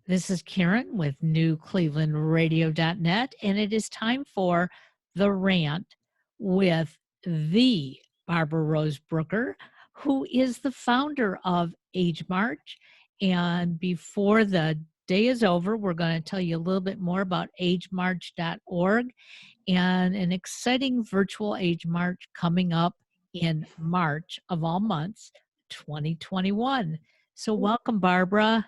This is Karen with newclevelandradio.net, and it is time for The Rant with the Barbara Rose Brooker, who is the founder of Age March. And before the day is over, we're going to tell you a little bit more about agemarch.org and an exciting virtual Age March coming up in March of all months, 2021. So welcome, Barbara.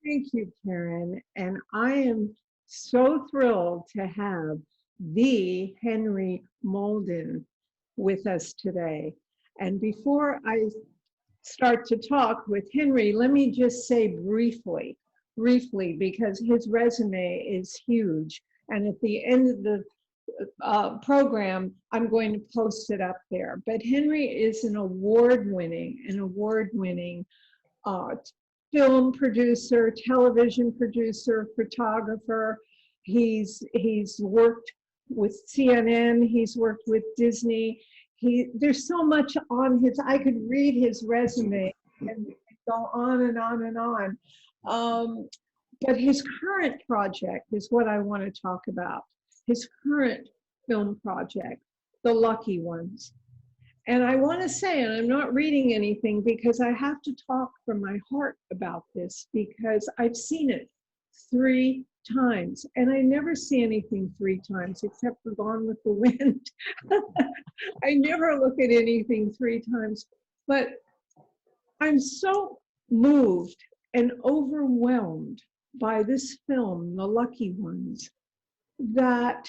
Thank you, Karen. And I am so thrilled to have the Henry Maudlin with us today. And before I start to talk with Henry, let me just say briefly, because his resume is huge. And at the end of the program, I'm going to post it up there. But Henry is an award-winning film producer, television producer, photographer. He's worked with CNN. He's worked with Disney. There's so much on his. I could read his resume and go on and on and on. But his current project is what I want to talk about. His current film project, The Lucky Ones. And I want to say, and I'm not reading anything because I have to talk from my heart about this because I've seen it 3 times and I never see anything 3 times except for Gone with the Wind. I never look at anything 3 times, but I'm so moved and overwhelmed by this film, The Lucky Ones, that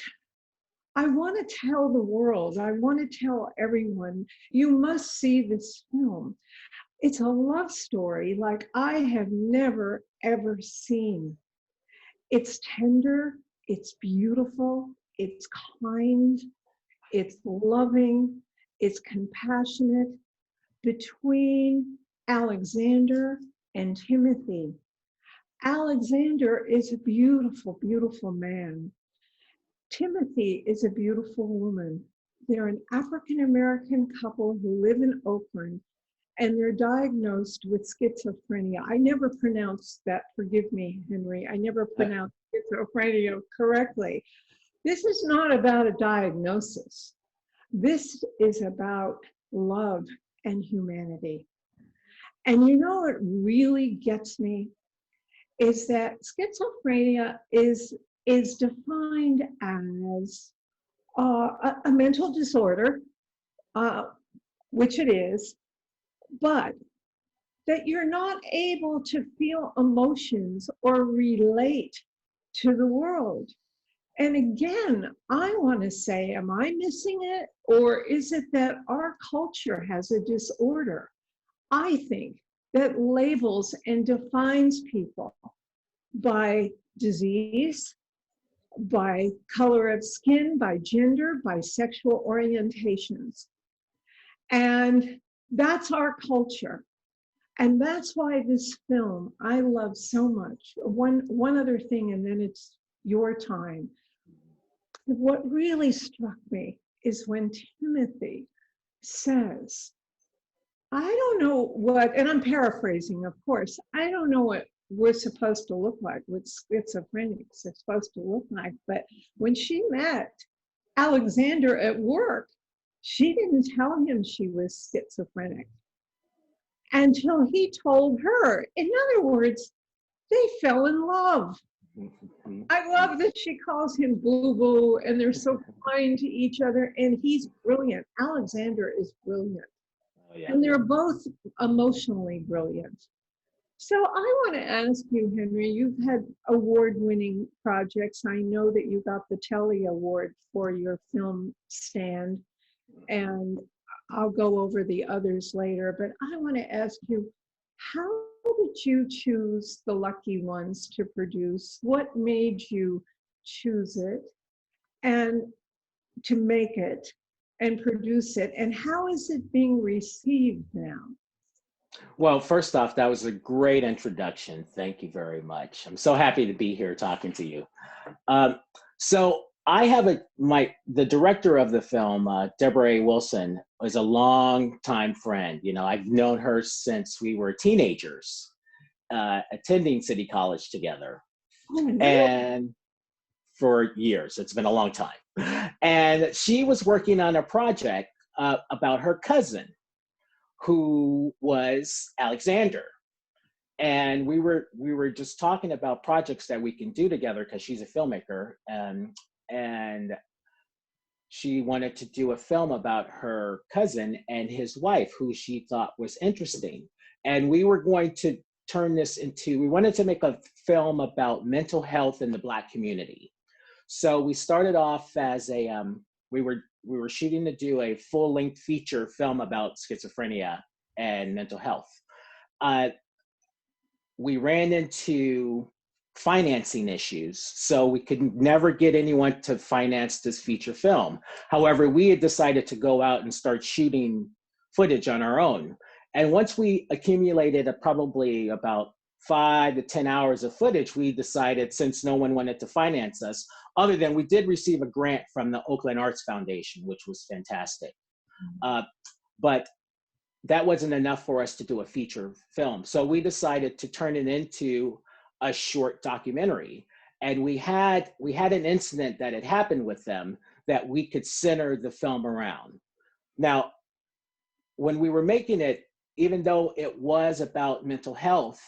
I want to tell the world, I want to tell everyone, you must see this film. It's a love story like I have never, ever seen. It's tender, it's beautiful, it's kind, it's loving, it's compassionate between Alexander and Timothy. Alexander is a beautiful, beautiful man. Timothy is a beautiful woman. They're an African-American couple who live in Oakland, and they're diagnosed with schizophrenia. I never pronounced that, forgive me, Henry, I never pronounced schizophrenia correctly. This is not about a diagnosis. This is about love and humanity. And you know what really gets me is that schizophrenia is defined as a mental disorder, which it is, but that you're not able to feel emotions or relate to the world. And again, I want to say, am I missing it? Or is it that our culture has a disorder? I think that labels and defines people by disease, by color of skin, by gender, by sexual orientations. And that's our culture. And that's why this film I love so much. One other thing, and then it's your time. What really struck me is when Timothy says, I don't know what, and I'm paraphrasing, of course, I don't know what we're supposed to look like, what schizophrenics are supposed to look like. But when she met Alexander at work, she didn't tell him she was schizophrenic until he told her. In other words, they fell in love. I love that she calls him Boo Boo, and they're so kind to each other, and he's brilliant. Alexander is brilliant. Oh, yeah. And they're both emotionally brilliant. So I want to ask you, Henry, you've had award-winning projects. I know that you got the Telly Award for your film Stand, and I'll go over the others later, but I want to ask you, how did you choose The Lucky Ones to produce? What made you choose it and to make it and produce it? And how is it being received now? Well, first off, that was a great introduction. Thank you very much. I'm so happy to be here talking to you. So I have the director of the film, Deborah A. Wilson, is a long time friend. You know, I've known her since we were teenagers. attending City College together. Oh, really? And for years, it's been a long time. And she was working on a project about her cousin, who was Alexander. And we were just talking about projects that we can do together because she's a filmmaker, and she wanted to do a film about her cousin and his wife, who she thought was interesting. And we were going to turn this into, we wanted to make a film about mental health in the Black community. So we started off as a, we were shooting to do a full-length feature film about schizophrenia and mental health. We ran into financing issues, so we could never get anyone to finance this feature film. However, we had decided to go out and start shooting footage on our own. And once we accumulated probably about 5 to 10 hours of footage, we decided, since no one wanted to finance us, other than we did receive a grant from the Oakland Arts Foundation, which was fantastic. But that wasn't enough for us to do a feature film. So we decided to turn it into a short documentary. And we had an incident that had happened with them that we could center the film around. Now, when we were making it, even though it was about mental health,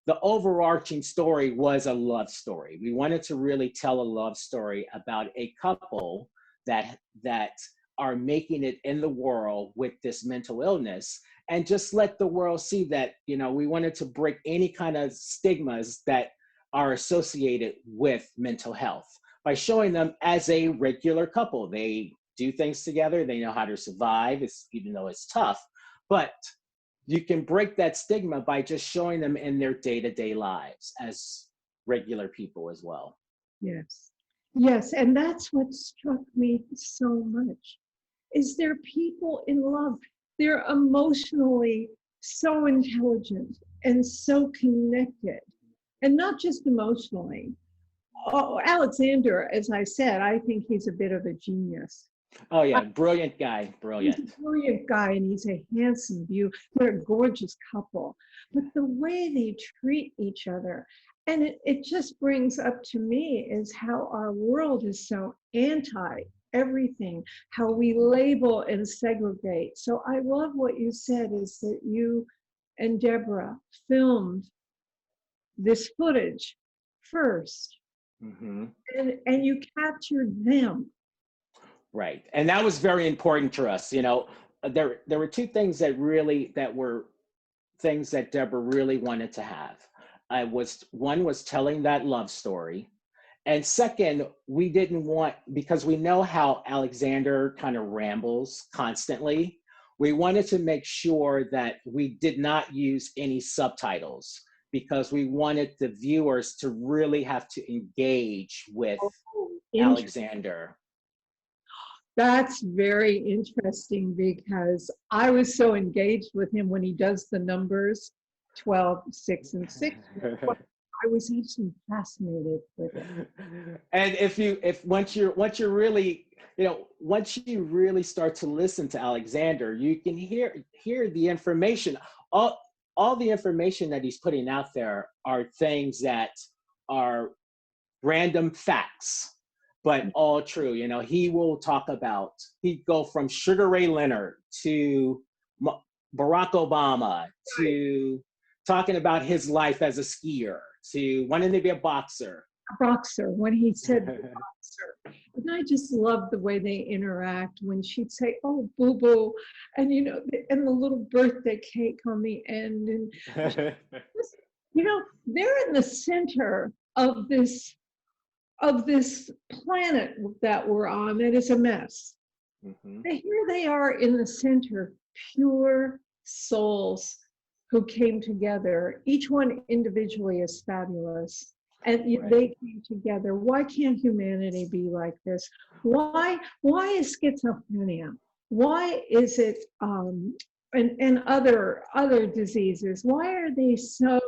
the overarching story was a love story. We wanted to really tell a love story about a couple that are making it in the world with this mental illness, and just let the world see that, you know, we wanted to break any kind of stigmas that are associated with mental health by showing them as a regular couple. They do things together, they know how to survive, even though it's tough, but you can break that stigma by just showing them in their day-to-day lives as regular people as well. Yes. Yes, and that's what struck me so much, is there people in love. They're emotionally so intelligent and so connected, and not just emotionally. Oh, Alexander, as I said, I think he's a bit of a genius. Oh yeah, brilliant guy, brilliant. He's a brilliant guy, and he's a handsome view. They're a gorgeous couple. But the way they treat each other, and it just brings up to me is how our world is so anti everything, how we label and segregate. So I love what you said, is that you and Deborah filmed this footage first, and you captured them. Right, and that was very important to us. You know, there were two things that were things that Deborah really wanted to have. One was telling that love story, and second, we didn't want, because we know how Alexander kind of rambles constantly, we wanted to make sure that we did not use any subtitles, because we wanted the viewers to really have to engage with Alexander. That's very interesting, because I was so engaged with him when he does the numbers 12, 6, and 6. I was actually fascinated with it. And once you really start to listen to Alexander, you can hear the information. All the information that he's putting out there are things that are random facts, but all true. You know, he'd go from Sugar Ray Leonard to Barack Obama to talking about his life as a skier to wanting to be a boxer. A boxer, when he said boxer. And I just love the way they interact when she'd say, "Oh, boo-boo," and, you know, and the little birthday cake on the end. And, you know, they're in the center of this planet that we're on that is a mess. Here they are in the center, pure souls who came together. Each one individually is fabulous, and they came together. Why can't humanity be like this? Why is schizophrenia? Why is it and other diseases? Why are they so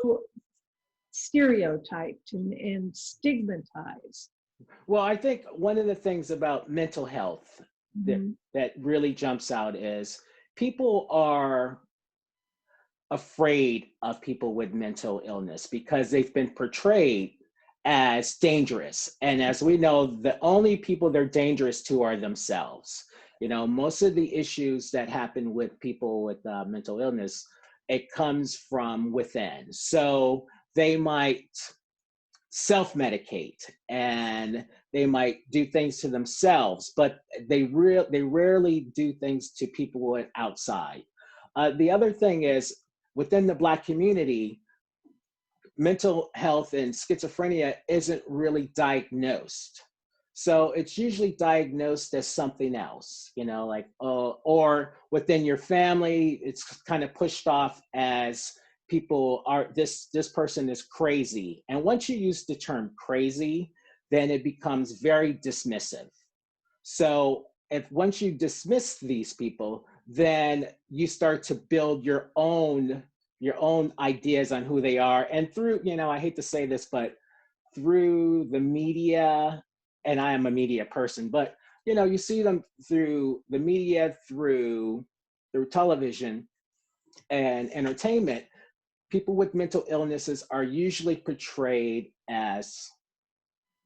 stereotyped and stigmatized? Well, I think one of the things about mental health that really jumps out is people are afraid of people with mental illness because they've been portrayed as dangerous. And as we know, the only people they're dangerous to are themselves. You know, most of the issues that happen with people with mental illness, it comes from within. So they might self-medicate and they might do things to themselves, but they rarely do things to people outside. The other thing is, within the Black community, mental health and schizophrenia isn't really diagnosed. So it's usually diagnosed as something else, you know, like, or within your family, it's kind of pushed off as people are, this person is crazy. And once you use the term crazy, then it becomes very dismissive. So if once you dismiss these people, then you start to build your own ideas on who they are. And through, you know, I hate to say this, but through the media, and I am a media person, but you know, you see them through the media, through television and entertainment. People with mental illnesses are usually portrayed as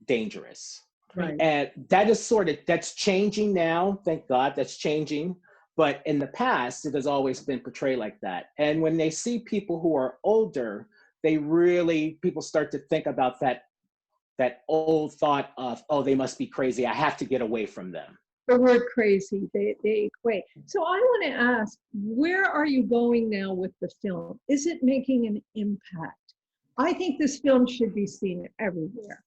dangerous. Right. And that is that's changing now. Thank God that's changing. But in the past, it has always been portrayed like that. And when they see people who are older, people start to think about that old thought of, oh, they must be crazy. I have to get away from them. The word crazy, they equate. So I want to ask, where are you going now with the film? Is it making an impact? I think this film should be seen everywhere.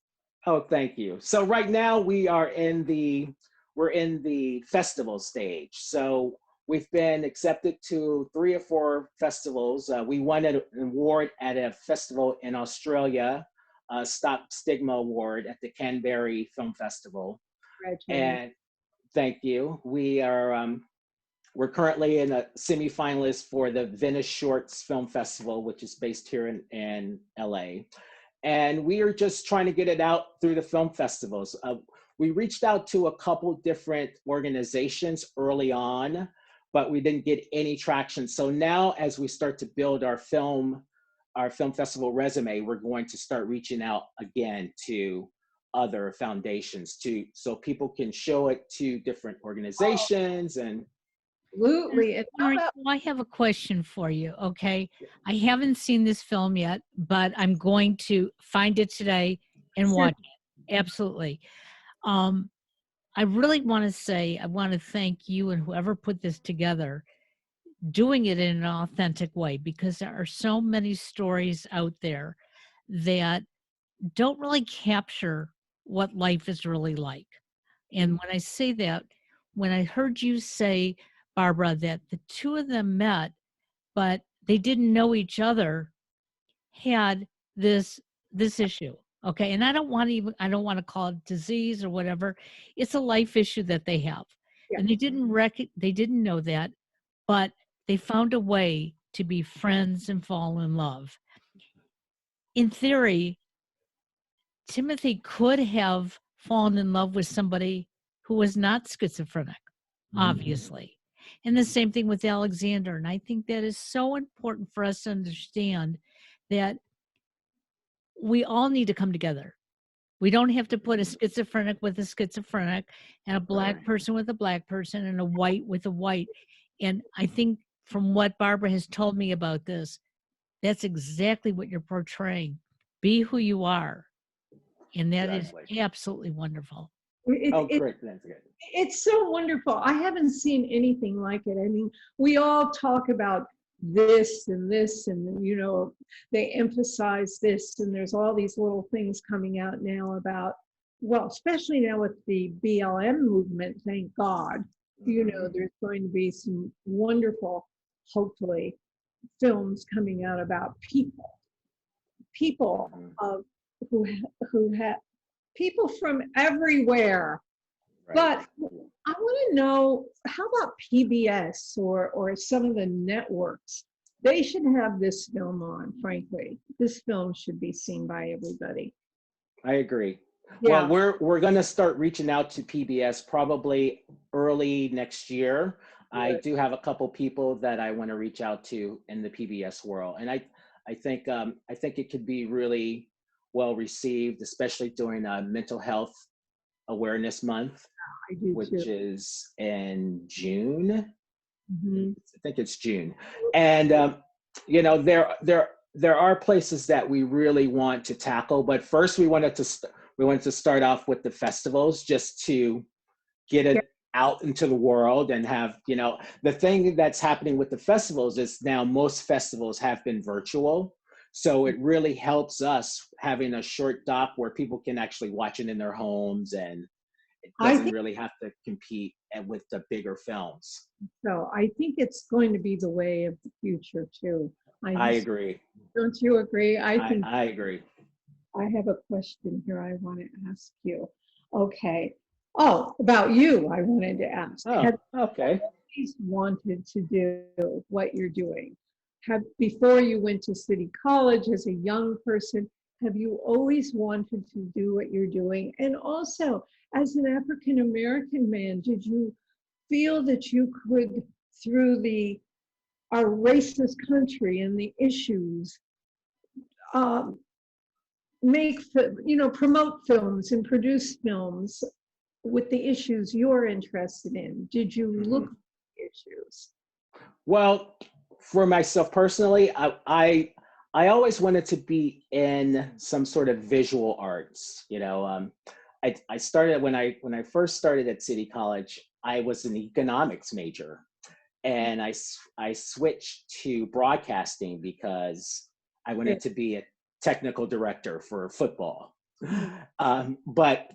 Oh, thank you. So right now we're in the festival stage. So we've been accepted to 3 or 4 festivals. We won an award at a festival in Australia, Stop Stigma Award at the Canberra Film Festival. And thank you. We're currently in a semi-finalist for the Venice Shorts Film Festival, which is based here in LA. And we are just trying to get it out through the film festivals. We reached out to a couple different organizations early on, but we didn't get any traction. So now, as we start to build our film festival resume, we're going to start reaching out again to other foundations so people can show it to different organizations. And Absolutely. And Henry, I have a question for you, okay? I haven't seen this film yet, but I'm going to find it today and watch it. Absolutely. I really want to say, I want to thank you and whoever put this together, doing it in an authentic way, because there are so many stories out there that don't really capture what life is really like. And when I say that, when I heard you say, Barbara, that the two of them met, but they didn't know each other, had this issue. Okay. And I don't want to call it disease or whatever. It's a life issue that they have. Yeah. And they didn't know that, but they found a way to be friends and fall in love. In theory, Timothy could have fallen in love with somebody who was not schizophrenic, obviously. And the same thing with Alexander. And I think that is so important for us to understand that we all need to come together. We don't have to put a schizophrenic with a schizophrenic and a black person with a black person and a white with a white. And I think from what Barbara has told me about this, that's exactly what you're portraying. Be who you are. And that is absolutely wonderful. Great. It's so wonderful. I haven't seen anything like it. I mean, we all talk about this and this, and you know, they emphasize this, and there's all these little things coming out now about, well, especially now with the BLM movement, thank God, you know, there's going to be some wonderful, hopefully, films coming out about people of who have people from everywhere. But I want to know, how about PBS or some of the networks? They should have this film on, frankly. This film should be seen by everybody. I agree. Yeah. Well, we're going to start reaching out to PBS probably early next year. I do have a couple people that I want to reach out to in the PBS world, and I think it could be really well received, especially during Mental Health Awareness Month, I do too. which is in June. Mhm. I think it's June, and you know, there are places that we really want to tackle, but first we wanted to start off with the festivals just to get Yeah. it out into the world and have, you know, the thing that's happening with the festivals is now most festivals have been virtual. So it really helps us having a short doc where people can actually watch it in their homes, and it I doesn't think really have to compete with the bigger films. so. I think it's going to be the way of the future too. I I just, agree. don't you agree? I think I agree. I have a question here I want to ask you. Okay. Oh, about you, I wanted to ask. Oh, Have okay. you always wanted to do what you're doing? Have before you went to City College as a young person, have you always wanted to do what you're doing? And also, as an African American man, did you feel that you could, through the our racist country and the issues, um, promote films and produce films with the issues you're interested in? Did you look Mhm. for the issues? Well, for myself personally, I always wanted to be in some sort of visual arts. You know, I started when I first started at City College. I was an economics major, and I switched to broadcasting because I Yeah. wanted to be a technical director for football. But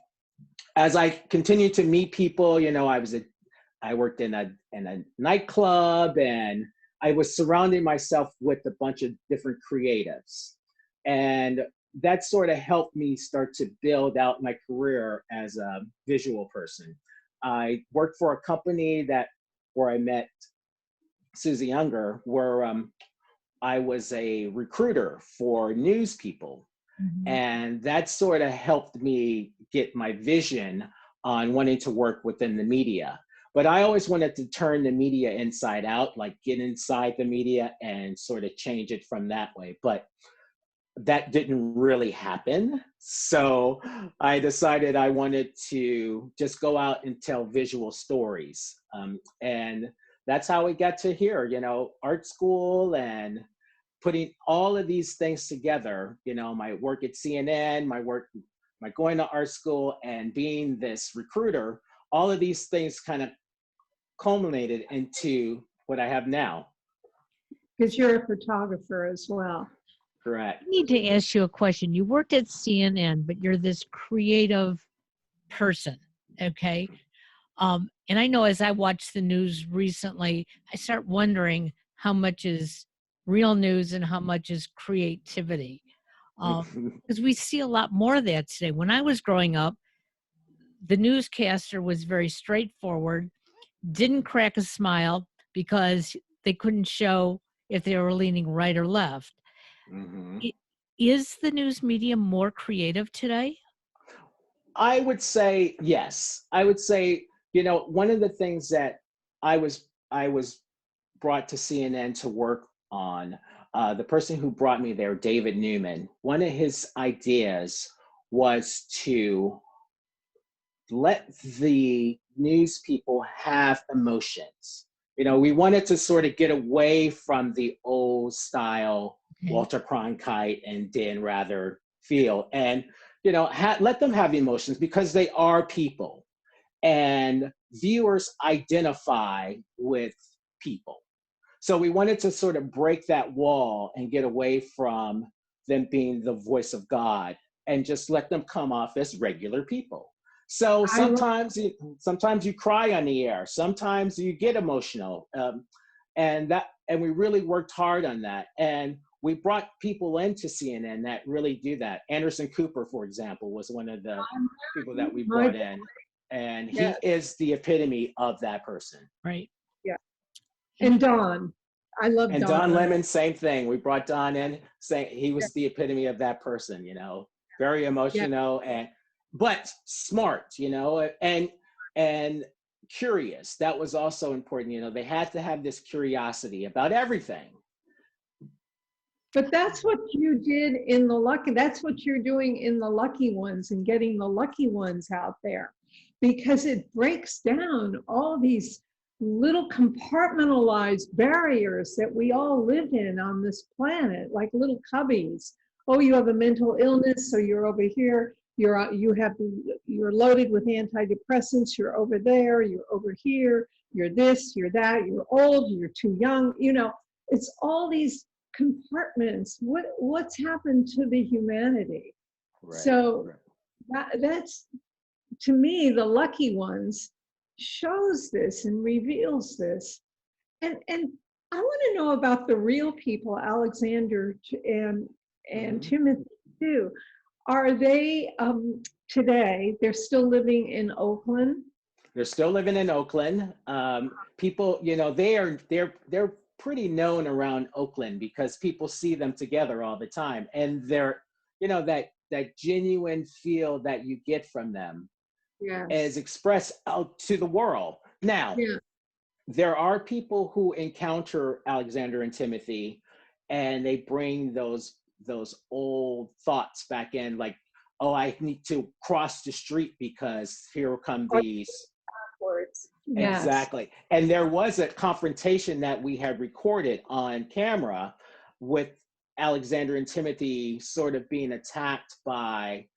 as I continued to meet people, you know, I worked in a nightclub, and I was surrounding myself with a bunch of different creatives. And that sort of helped me start to build out my career as a visual person. I worked for a company where I met Susie Younger, where I was a recruiter for news people. Mhm. And that sort of helped me get my vision on wanting to work within the media. But I always wanted to turn the media inside out, like get inside the media and sort of change it from that way. But that didn't really happen. So I decided I wanted to just go out and tell visual stories. And that's how we got to here, you know, art school and putting all of these things together, you know, my work at CNN, my going to art school and being this recruiter, all of these things kind of culminated into what I have now. Because you're a photographer as well. Correct. I need to ask you a question. You worked at CNN, but you're this creative person, okay? And I know as I watch the news recently, I start wondering how much is real news and how much is creativity. Because we see a lot more of that today. When I was growing up, the newscaster was very straightforward, didn't crack a smile because they couldn't show if they were leaning right or left. Mhm. I- Is the news media more creative today? I would say yes. I would say, you know, one of the things that I was brought to CNN to work on, the person who brought me there, David Newman, one of his ideas was to let the news people have emotions. You know, we wanted to sort of get away from the old style Okay. Walter Cronkite and Dan Rather feel, and you know, let them have emotions because they are people, and viewers identify with people. So we wanted to sort of break that wall and get away from them being the voice of God and just let them come off as regular people. So I love sometimes you cry on the air, sometimes you get emotional, and we really worked hard on that. And we brought people into CNN that really do that. Anderson Cooper, for example, was one of the people that we my brought in, and yeah, he is the epitome of that person. Right. yeah. And Don. I love And Don Don. Lemon, same thing. We brought Don in, saying he Yeah, was the epitome of that person, you know, very yeah. emotional and but smart, you know, and curious. That was also important. You know, they had to have this curiosity about everything. But that's what you did in the lucky, that's what you're doing in the lucky ones and getting the lucky ones out there, because it breaks down all these little compartmentalized barriers that we all live in on this planet, like little cubbies. Oh, you have a mental illness, so you're over here. You're loaded with antidepressants. You're over there. You're over here. You're this. You're that. You're old. You're too young. You know, it's all these compartments. What's happened to the humanity? Right. So right. that's, to me, the lucky ones shows this and reveals this. And I want to know about the real people, Alexander and Timothy too. Are they today? They're still living in Oakland. They're still living in Oakland. People, you know, they're pretty known around Oakland because people see them together all the time, and they're, you know, that genuine feel that you get from them is expressed out to the world. Now, there are people who encounter Alexander and Timothy, and they bring those old thoughts back in, like, oh, I need to cross the street because here come these. Yes. Exactly. And there was a confrontation that we had recorded on camera with Alexander and Timothy sort of being attacked by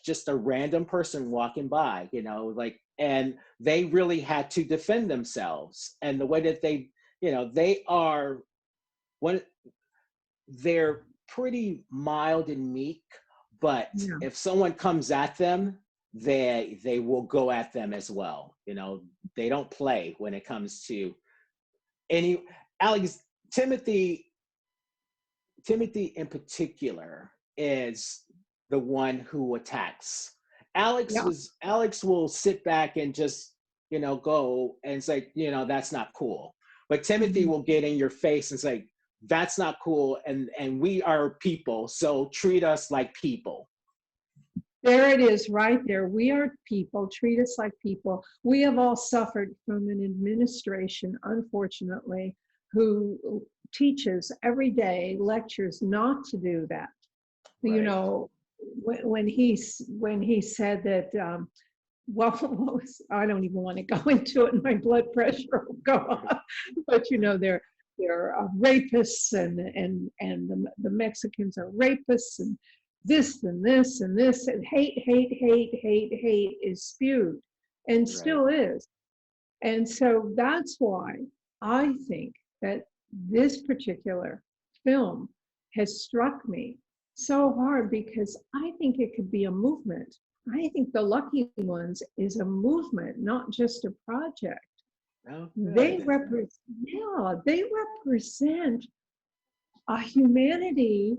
just a random person walking by, you know, like, and they really had to defend themselves. And the way that they, you know, they're pretty mild and meek, but if someone comes at them, they will go at them as well. You know, they don't play when it comes to Timothy in particular is the one who attacks. Alex will sit back and just, you know, go and say, you know, that's not cool. But Timothy will get in your face and say, that's not cool, and we are people, so treat us like people. There it is, right there. We are people, treat us like people. We have all suffered from an administration, unfortunately, who teaches every day, lectures not to do that. Right. You know, when he said that, well, I don't even want to go into it, my blood pressure will go up. But you know, they're rapists, and the Mexicans are rapists, and this and this and this, and hate is spewed, and still is. And so that's why I think that this particular film has struck me so hard, because I think it could be a movement. I think The Lucky Ones is a movement, not just a project. Oh, they represent a humanity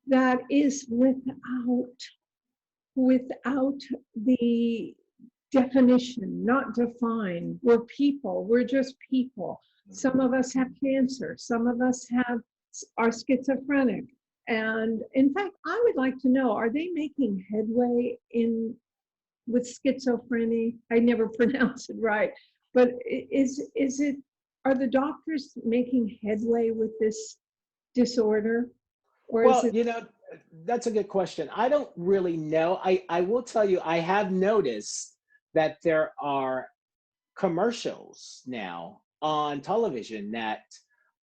that is without the definition, not defined. We're people. We're just people. Some of us have cancer. Some of us are schizophrenic. And in fact, I would like to know, are they making headway with schizophrenia? I never pronounce it right. But are the doctors making headway with this disorder? Or well, you know, that's a good question. I don't really know. I will tell you, I have noticed that there are commercials now on television that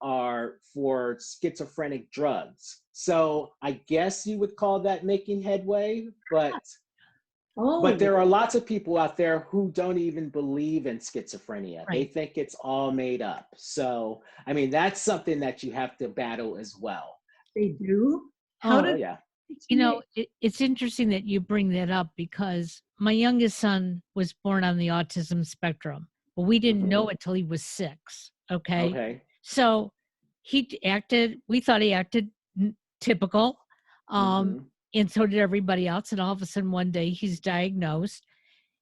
are for schizophrenic drugs. So I guess you would call that making headway, but there are lots of people out there who don't even believe in schizophrenia. Right. They think it's all made up. So, I mean, that's something that you have to battle as well. They do? Yeah. You know, it's interesting that you bring that up, because my youngest son was born on the autism spectrum, but we didn't know it till he was 6. Okay. So we thought he acted typical. And so did everybody else. And all of a sudden one day he's diagnosed,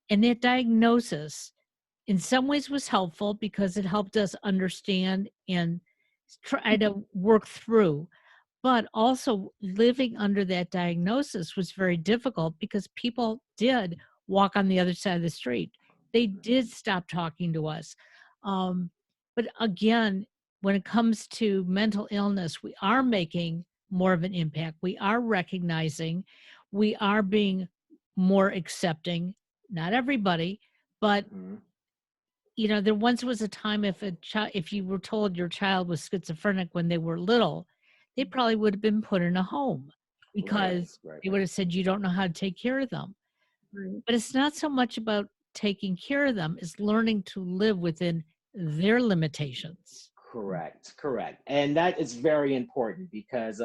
and that diagnosis in some ways was helpful because it helped us understand and try to work through. But also living under that diagnosis was very difficult, because people did walk on the other side of the street. They did stop talking to us. But again, when it comes to mental illness, we are making more of an impact. We are recognizing, we are being more accepting. Not everybody, but Mhm. there once was a time if you were told your child was schizophrenic when they were little, they probably would have been put in a home Right, because right. they would have said you don't know how to take care of them. Right. But it's not so much about taking care of them, it's learning to live within their limitations. Correct, correct. And that is very important because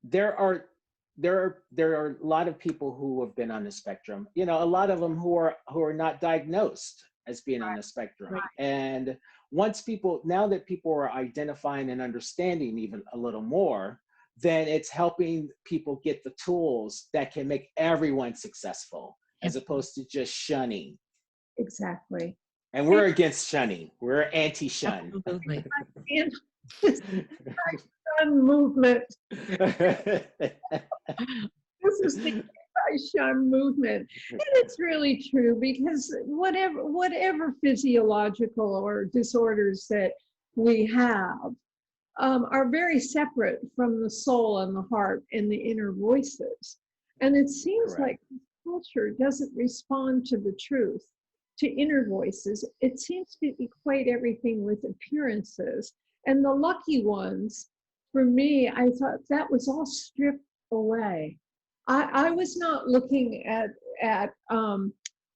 there are there are a lot of people who have been on the spectrum. You know, a lot of them who are not diagnosed as being on the spectrum. Right. And now that people are identifying and understanding even a little more, then it's helping people get the tools that can make everyone successful, as opposed to just shunning. Exactly. And we're against shunning. We're anti-shun. Absolutely. And this shun movement, this is the anti-shun movement. And it's really true because whatever physiological or disorders that we have are very separate from the soul and the heart and the inner voices. And it seems Correct. like culture doesn't respond to the truth, to inner voices. It seems to equate everything with appearances. And the lucky ones, for me, I thought that was all stripped away. I was not looking at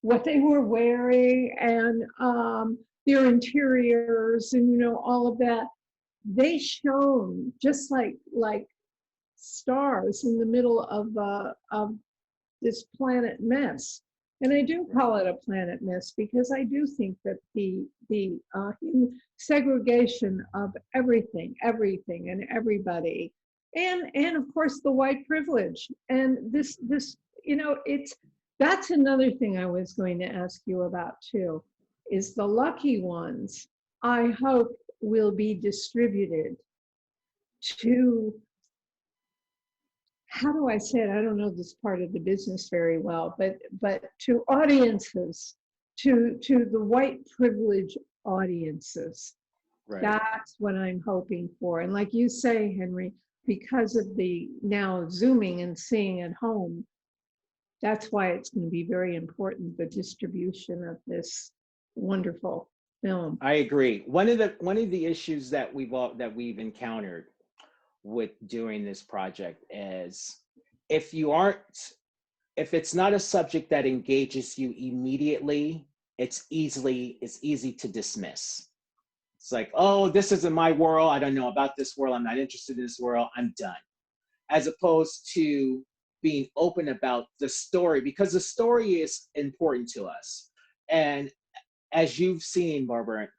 what they were wearing and their interiors and all of that. They shone just like stars in the middle of this planet mess. And I do call it a planet mess because I do think that the segregation of everything and everybody, and of course the white privilege, and this it's that's another thing I was going to ask you about too, is the lucky ones. I hope will be distributed to, how do I say it? I don't know this part of the business very well, but to audiences, to the white privilege audiences. Right. That's what I'm hoping for. And like you say, Henry, because of the now zooming and seeing at home, that's why it's going to be very important, the distribution of this wonderful film. I agree. One of the issues that we've encountered with doing this project is if it's not a subject that engages you immediately, it's easy to dismiss. It's like, oh, this isn't my world. I don't know about this world. I'm not interested in this world. I'm done. As opposed to being open about the story, because the story is important to us. And as you've seen, Barbara,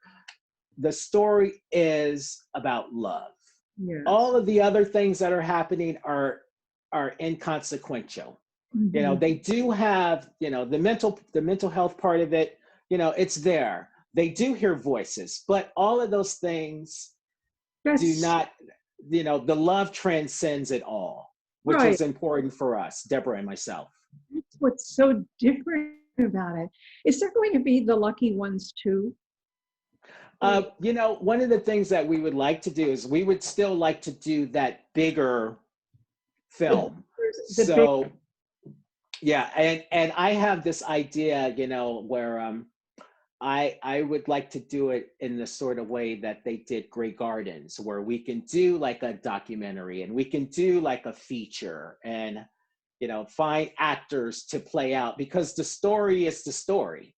the story is about love. Yes. All of the other things that are happening are inconsequential. Mhm. They do have, the mental health part of it, it's there. They do hear voices, but all of those things do not, the love transcends it all, which Right. is important for us, Deborah and myself. That's what's so different about it. Is there going to be the lucky ones too? One of the things that we would like to do is we would still like to do that bigger film. So yeah, and I have this idea, where I would like to do it in the sort of way that they did Grey Gardens, where we can do like a documentary and we can do like a feature and find actors to play out, because the story is the story.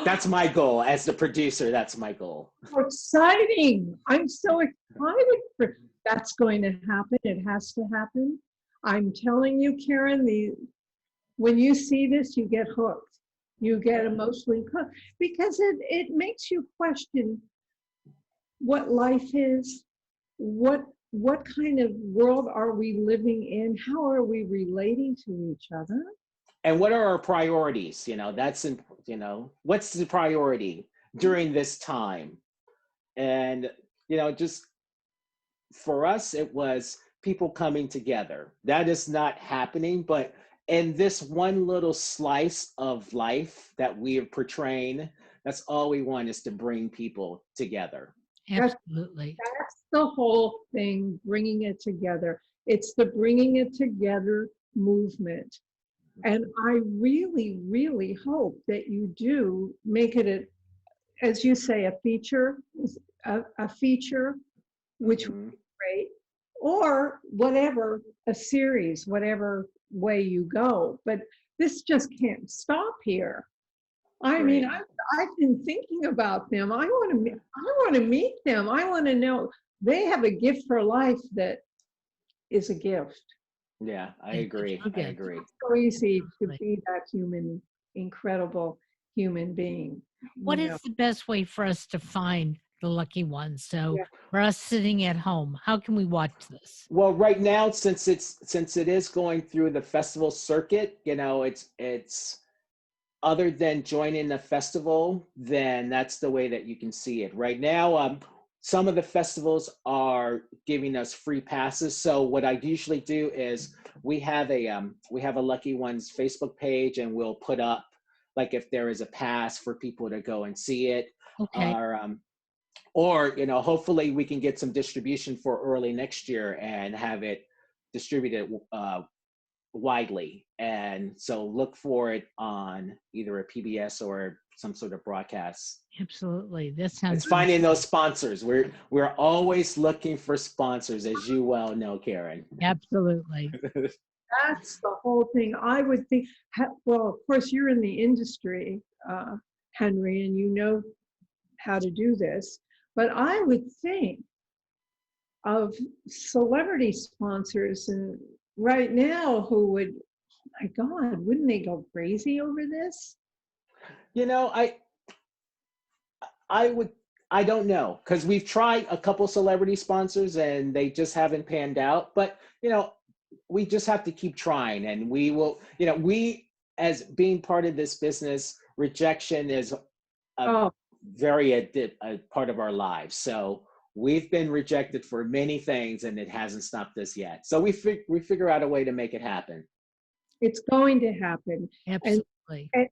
That's my goal as the producer. That's my goal. So exciting. I'm so excited for that's going to happen. It has to happen. I'm telling you, Karen, when you see this, you get hooked. You get emotionally hooked because it makes you question what life is, what kind of world are we living in, how are we relating to each other, and what are our priorities. What's the priority during this time. And just for us, it was people coming together. That is not happening, but in this one little slice of life that we are portraying, that's all we want, is to bring people together. That's, Absolutely. that's the whole thing, bringing it together. It's the bringing it together movement. And I really, really hope that you do make it, as you say, a feature, a feature, which would Mhm. be great, or whatever, a series, whatever way you go. But this just can't stop here. I mean, Great. I've been thinking about them. I want to meet them. I want to know they have a gift for life that is a gift. Yeah, I It's a agree. true I gift. agree. It's so easy to Absolutely. be that human, incredible human being. What You know, is the best way for us to find the lucky ones? So yeah. for us sitting at home, how can we watch this? Well, right now, since it is going through the festival circuit, it's other than joining the festival, then that's the way that you can see it. Right now, some of the festivals are giving us free passes. So what I usually do is we have a Lucky Ones Facebook page, and we'll put up, like, if there is a pass for people to go and see it, Okay. or hopefully we can get some distribution for early next year and have it distributed widely. And so look for it on either a PBS or some sort of broadcast. Absolutely. That It's sounds finding those wonderful. sponsors. We're always looking for sponsors, as you well know, Karen. Absolutely. That's the whole thing. I would think, well, of course, you're in the industry, Henry, and you know how to do this. But I would think of celebrity sponsors, and right now, who would, my God, wouldn't they go crazy over this? you know, I I would I don't know, because we've tried a couple celebrity sponsors and they just haven't panned out. But we just have to keep trying, and we will. We, as being part of this business, rejection is a Oh, a part of our lives. So we've been rejected for many things, and it hasn't stopped us yet. So we figure out a way to make it happen. it's going to happen, and, Absolutely. and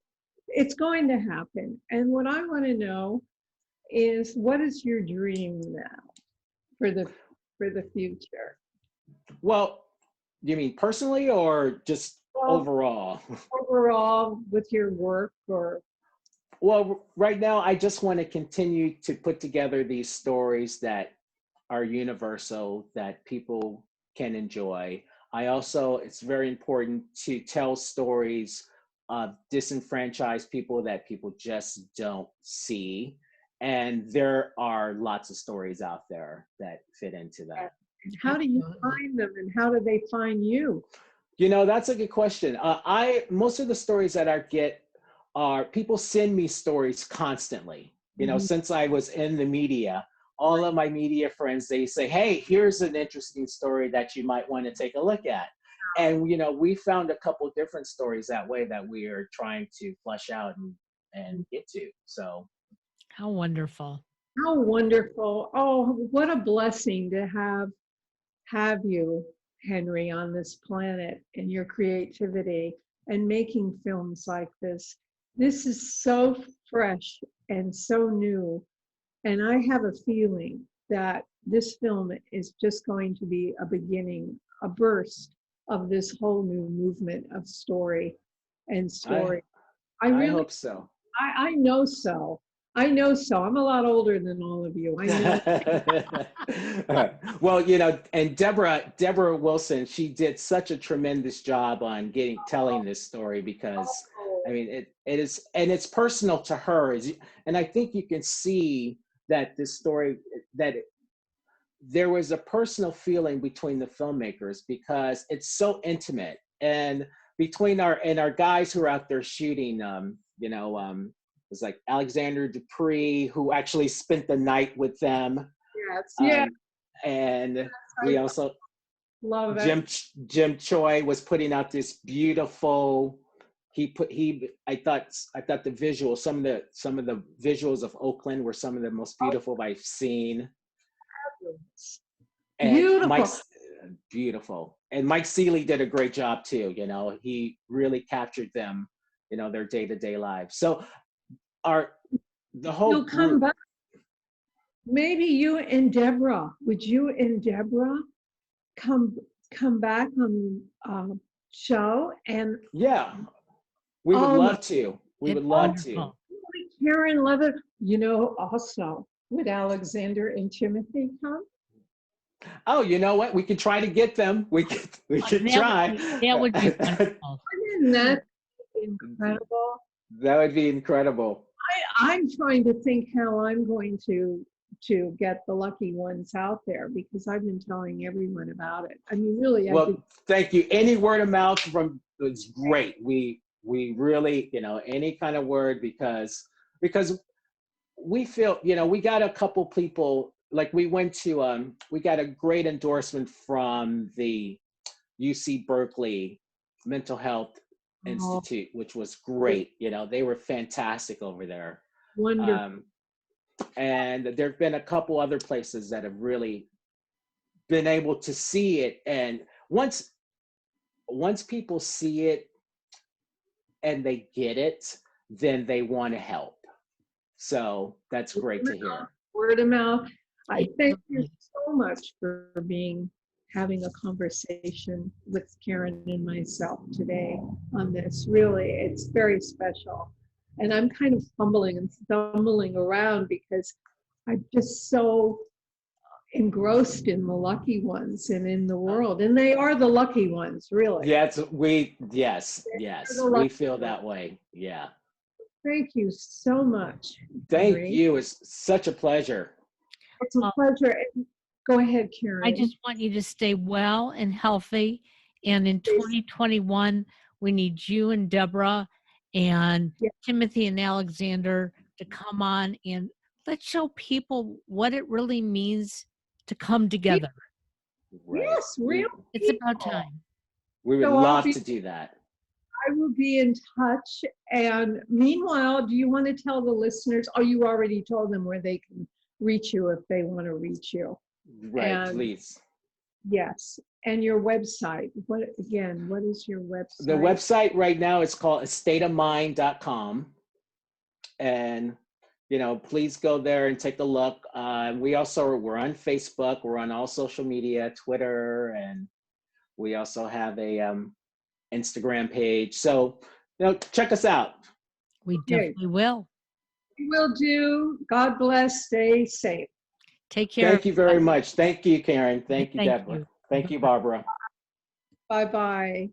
it's going to happen. And what I want to know is, what is your dream now for the future? Well, you mean personally or just Well, overall? overall, with your work, or Well, right now, I just want to continue to put together these stories that are universal, that people can enjoy. It's very important to tell stories of disenfranchised people that people just don't see. And there are lots of stories out there that fit into that. how do you Absolutely. find them, and how do they find you? That's a good question. Most of the stories that I get are, people send me stories constantly. Mhm. Since I was in the media, all of my media friends, they say, "Hey, here's an interesting story that you might want to take a look at." And we found a couple different stories that way that we are trying to flesh out and get to. So How wonderful. How wonderful. Oh, what a blessing to have you, Henry, on this planet, and your creativity and making films like this. This is so fresh and so new. And I have a feeling that this film is just going to be a beginning, a burst of this whole new movement of story and I story. I I really, hope so. I know so. I know so. I'm a lot older than all of you. I know. Well, and Deborah Wilson, she did such a tremendous job on telling this story, because I mean it is, and it's personal to her, and I think you can see that this story, there was a personal feeling between the filmmakers, because it's so intimate, and between our guys who are out there shooting, it was like Alexander Dupree, who actually spent the night with them, Yes, yeah, um, and we I also, love it. Jim Choi was putting out this beautiful. I thought the visuals, some of the visuals of Oakland were some of the most beautiful I've seen. And Mike, Beautiful. Beautiful. And Mike Seeley did a great job too. You know, he really captured them, you know, their day-to-day lives. So our the whole You'll come group. back. Maybe you and Deborah, would you and Deborah come back on show? And Yeah, we would oh my, love to. We It's would love to. wonderful. Karen Levitt, you know, also would Alexander and Timothy come? Oh, you know what? We could try to get them. We could try. That would be wonderful. Isn't that incredible? That would be incredible. I'm trying to think how I'm going to get the lucky ones out there, because I've been telling everyone about it. I mean, really, Well, thank you. Any word of mouth from is great. We really, you know, any kind of word, because we feel, you know, we got a couple people, like we went to we got a great endorsement from the UC Berkeley Mental Health Institute, which was great. You know, they were fantastic over there. wonderful. And there have been a couple other places that have really been able to see it. And once people see it and they get it, then they want to help. So that's great to hear. Word of mouth. I thank you so much for having a conversation with Karen and myself today on this. Really, it's very special. And I'm kind of fumbling and stumbling around because I'm just so engrossed in the lucky ones and in the world. And they are the lucky ones, really. Yes, we feel that way. Yeah. Thank you so much. Thank Henry. you. It's such a pleasure. It's a pleasure. Go ahead, Karen. I just want you to stay well and healthy. And in 2021, we need you and Deborah and Timothy and Alexander to come on and let's show people what it really means to come together. Right. Yes, really. It's about time. We would love to do that. I will be in touch. And meanwhile, do you want to tell the listeners, oh, you already told them where they can reach you if they want to reach you. Right, And please. yes. And your website. What is your website? The website right now is called stateofmind.com. And, you know, please go there and take a look. We're on Facebook. We're on all social media, Twitter, and we also have a Instagram page. So, you know, check us out. We definitely will. We will do. God bless. Stay safe. Take care. Thank you very much. Thank you, Karen. Thank you, Thank Deborah. you. Thank you, Barbara. Bye-bye.